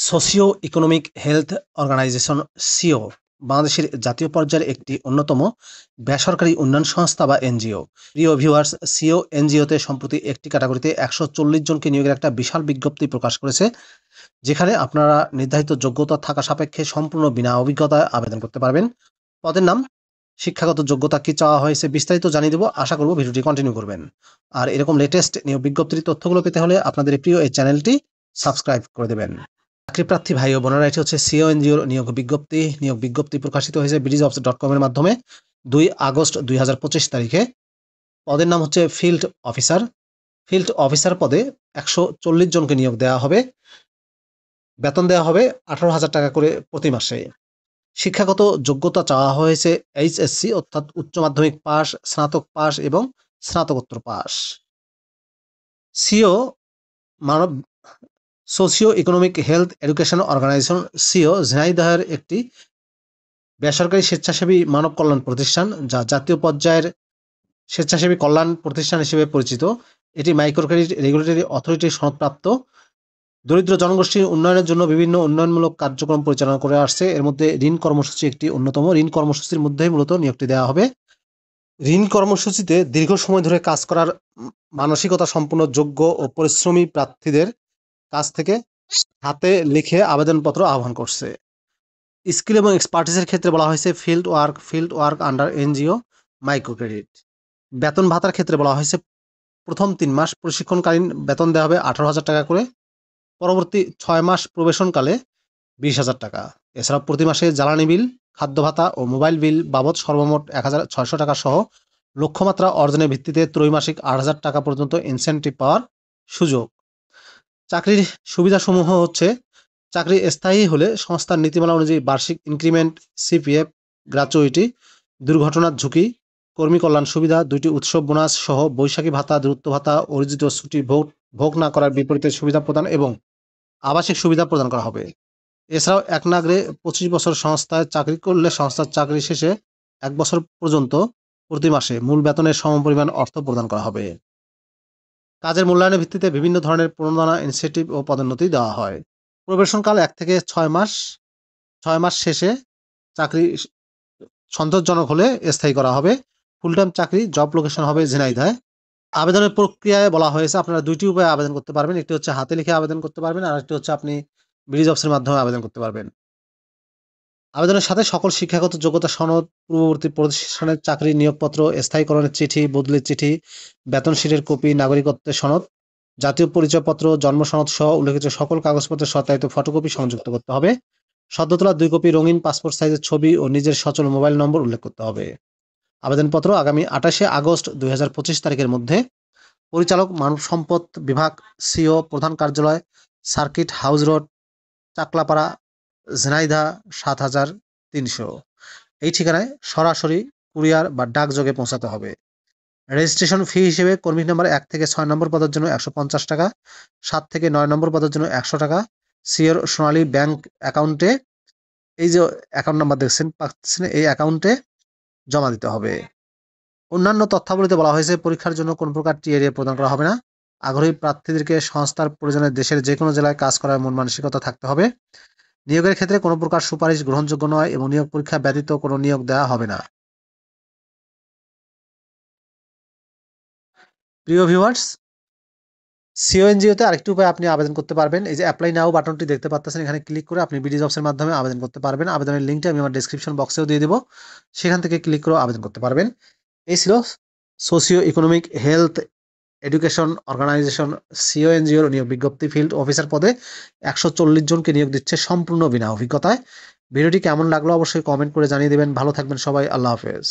Socio economic health organization সিও বাংলাদেশের জাতীয় পর্যায়ের একটি অন্যতম বেসরকারি উন্নয়ন সংস্থা বা এনজিও। প্রিয় ভিউয়ার্স, সিও এনজিওতে সম্প্রতি একটি ক্যাটাগরিতে 140 জনকে নিয়োগের একটা বিশাল বিজ্ঞপ্তি প্রকাশ করেছে, যেখানে আপনারা নির্ধারিত যোগ্যতা থাকা সাপেক্ষে সম্পূর্ণ বিনা অভিজ্ঞতায় আবেদন করতে পারবেন। পদের নাম, শিক্ষাগত যোগ্যতা কি চাওয়া হয়েছে বিস্তারিত জানিয়ে দেবো। আশা করব ভিডিওটি কন্টিনিউ করবেন। আর এরকম লেটেস্ট নিয়োগ বিজ্ঞপ্তির তথ্যগুলো পেতে হলে আপনাদের প্রিয় এই চ্যানেলটি সাবস্ক্রাইব করে দেবেন। চাকরি প্রার্থী ভাই ও বোনেরা, এটি হচ্ছে সিও এনজিওর নিয়োগ বিজ্ঞপ্তি। নিয়োগ বিজ্ঞপ্তি প্রকাশিত হয়েছে BDjobs.com এর মাধ্যমে 2 আগস্ট 2025 তারিখে। পদের নাম হচ্ছে ফিল্ড অফিসার। ফিল্ড অফিসার পদে 140 জনকে নিয়োগ দেওয়া হবে। বেতন দেওয়া হবে 18,000 টাকা করে প্রতি মাসে। শিক্ষাগত যোগ্যতা চাওয়া হয়েছে এইচএসসি অর্থাৎ উচ্চ মাধ্যমিক পাস, স্নাতক পাস এবং স্নাতকোত্তর pass. CEO Manab Socio economic health education organisation CEO ঝিনাইদহের একটি বেসরকারি স্বেচ্ছাসেবী মানব কল্যাণ প্রতিষ্ঠান, যা জাতীয় পর্যায়ের স্বেচ্ছাসেবী কল্যাণ প্রতিষ্ঠান হিসেবে পরিচিত। এটি মাইক্রো ক্রেডিট রেগুলেটরি অথরিটির সনদপ্রাপ্ত। দরিদ্র জনগোষ্ঠীর উন্নয়নের জন্য বিভিন্ন উন্নয়নমূলক কার্যক্রম পরিচালনা করে আসছে। এর মধ্যে ঋণ কর্মসূচি একটি অন্যতম। ঋণ কর্মসূচির মধ্যেই মূলত নিয়োগটি দেওয়া হবে। ঋণ কর্মসূচিতে দীর্ঘ সময় ধরে কাজ করার মানসিকতা সম্পন্ন যোগ্য ও পরিশ্রমী প্রার্থীদের কাছ থেকে হাতে লিখে আবেদনপত্র আহ্বান করছে। স্কিল এবং এক্সপার্টিসের ক্ষেত্রে বলা হয়েছে field work under NGO micro credit. বেতন ভাতার ক্ষেত্রে বলা হয়েছে প্রথম 3 মাস প্রশিক্ষণকালীন বেতন দেওয়া হবে 18,000 টাকা করে, পরবর্তী 6 মাস প্রবেশনকালে 20,000 টাকা। এছাড়া প্রতি মাসে জ্বালানি বিল, খাদ্য ভাতা ও মোবাইল বিল বাবদ সর্বমোট 1,600 টাকা সহ লক্ষ্যমাত্রা অর্জনের ভিত্তিতে ত্রৈমাসিক 8,000 টাকা পর্যন্ত ইনসেন্টিভ পাওয়ার সুযোগ। চাকরির সুবিধাসমূহ হচ্ছে, চাকরি স্থায়ী হলে সংস্থার নীতিমালা অনুযায়ী বার্ষিক ইনক্রিমেন্ট, সিপিএফ, গ্র্যাচুইটি, দুর্ঘটনার ঝুঁকি, কর্মী কল্যাণ সুবিধা, 2টি উৎসব বোনাস সহ বৈশাখী ভাতা, দূরত্ব ভাতা, অর্জিত ছুটি ভোগ না করার বিপরীতে সুবিধা প্রদান এবং আবাসিক সুবিধা প্রদান করা হবে। এছাড়াও একনাগড়ে 25 বছর সংস্থায় চাকরি করলে সংস্থার চাকরি শেষে 1 বছর পর্যন্ত প্রতি মাসে মূল বেতনের সমপরিমাণ অর্থ প্রদান করা হবে। কাজের মূল্যায়নের ভিত্তিতে বিভিন্ন ধরনের প্রণোদনা, ইনসেন্টিভ ও পদোন্নতি দেওয়া হয়। প্রবেশনকাল 1 থেকে 6 মাস। 6 মাস শেষে চাকরি সন্তোষজনক হলে স্থায়ী করা হবে। ফুল টাইম চাকরি, জব লোকেশন হবে ঝিনাইদহে। আবেদনের প্রক্রিয়ায় বলা হয়েছে আপনারা 2টি উপায়ে আবেদন করতে পারবেন। একটি হচ্ছে হাতে লিখে আবেদন করতে পারবেন, আর একটি হচ্ছে আপনি BDjobs এর মাধ্যমে আবেদন করতে পারবেন। আবেদনের সাথে সকল শিক্ষাগত যোগ্যতা সনদ, পূর্ববর্তী প্রতিষ্ঠানের চাকরির নিয়োগপত্র, স্থায়ীকরণের চিঠি, বদলির চিঠি, বেতন শিটের কপি, নাগরিকত্বের সনদ, জাতীয় পরিচয়পত্র, জন্ম সনদ সহ উল্লেখিত সকল কাগজপত্রের সত্যায়িত ফটোকপি সংযুক্ত করতে হবে। সদ্য তোলা 2 কপি রঙিন পাসপোর্ট সাইজের ছবি ও নিজের সচল মোবাইল নম্বর উল্লেখ করতে হবে। আবেদনপত্র আগামী 28 আগস্ট 2025 তারিখের মধ্যে পরিচালক, মানব সম্পদ বিভাগ, সিও, প্রধান কার্যালয়, circuit house road, Chaklapara, Jhenaidah 7300, এই ঠিকানায় সরাসরি কুরিয়ার বা ডাকযোগে পৌঁছাতে হবে। রেজিস্ট্রেশন ফি হিসেবে কর্মী নাম্বার 1 থেকে 6 নম্বর পদের জন্য 150 টাকা, 7 থেকে 9 নম্বর পদের জন্য 100 টাকা সিওর সোনালী ব্যাংক অ্যাকাউন্টে, এই যে অ্যাকাউন্ট নাম্বার পাচ্ছেন, এই অ্যাকাউন্টে জমা দিতে হবে। অন্যান্য তথ্যাবলীতে বলা হয়েছে পরীক্ষার জন্য কোন প্রকার টিএডিএ প্রদান করা হবে না। আগ্রহী প্রার্থীদেরকে সংস্থার প্রয়োজনে দেশের যে কোনো জেলায় কাজ করার মন মানসিকতা থাকতে হবে। নিয়োগের ক্ষেত্রে কোনো প্রকার সুপারিশ গ্রহণযোগ্য নয় এবং নিয়োগ পরীক্ষা ব্যতীত কোনো নিয়োগ দেওয়া হবে না। প্রিয় ভিউয়ার্স, সিও এনজিওতে আরেকটি উপায়ে আপনি আবেদন করতে পারবেন। এই যে অ্যাপ্লাই নাও বাটনটি দেখতে পাচ্ছেন, এখানে ক্লিক করে আপনি BDjobs এর মাধ্যমে আবেদন করতে পারবেন। আবেদনের লিঙ্কটি আমি আমার ডেসক্রিপশন বক্সেও দিয়ে দেবো, সেখান থেকে ক্লিক করে আবেদন করতে পারবেন। এই ছিল socio economic health education organisation সিও এনজিওর নিয়োগ বিজ্ঞপ্তি। ফিল্ড অফিসার পদে 140 জনকে নিয়োগ দিচ্ছে সম্পূর্ণ বিনা অভিজ্ঞতায়। ভিডিওটি কেমন লাগলো অবশ্যই কমেন্ট করে জানিয়ে দেবেন। ভালো থাকবেন সবাই, আল্লাহ হাফেজ।